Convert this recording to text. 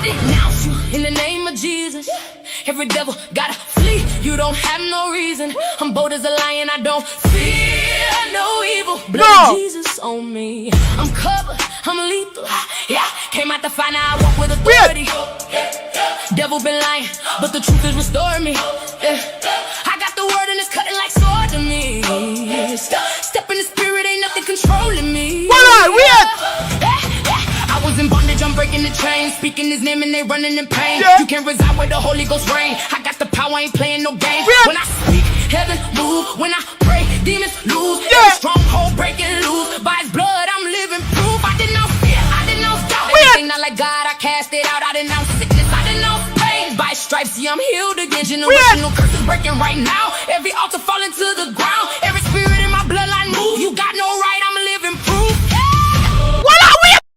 denounce you in the name of Jesus. Every devil gotta flee. You don't have no reason. I'm bold as a lion. I don't fear no evil. Blood of Jesus on me. I'm covered. I'm lethal. Yeah, came out to find out I walk with authority. Devil been lying, but the truth is restoring me. I got the word and it's cutting like sword to me. Step in the spirit, ain't nothing controlling me. I was in bondage, I'm breaking the chains. Speaking his name and they running in pain. You can't reside where the Holy Ghost reign. I got the power, ain't playing no games. When I speak, heaven move. When I pray, demons lose. Every stronghold breaking loose. By his blood, I'm living proof. I denounce fear, I denounce doubt. Everything not like God, I cast it out. I denounce sickness, I denounce pain. By stripes, see, I'm healed again. Generational curses breaking right now. Every altar falling to the ground. Every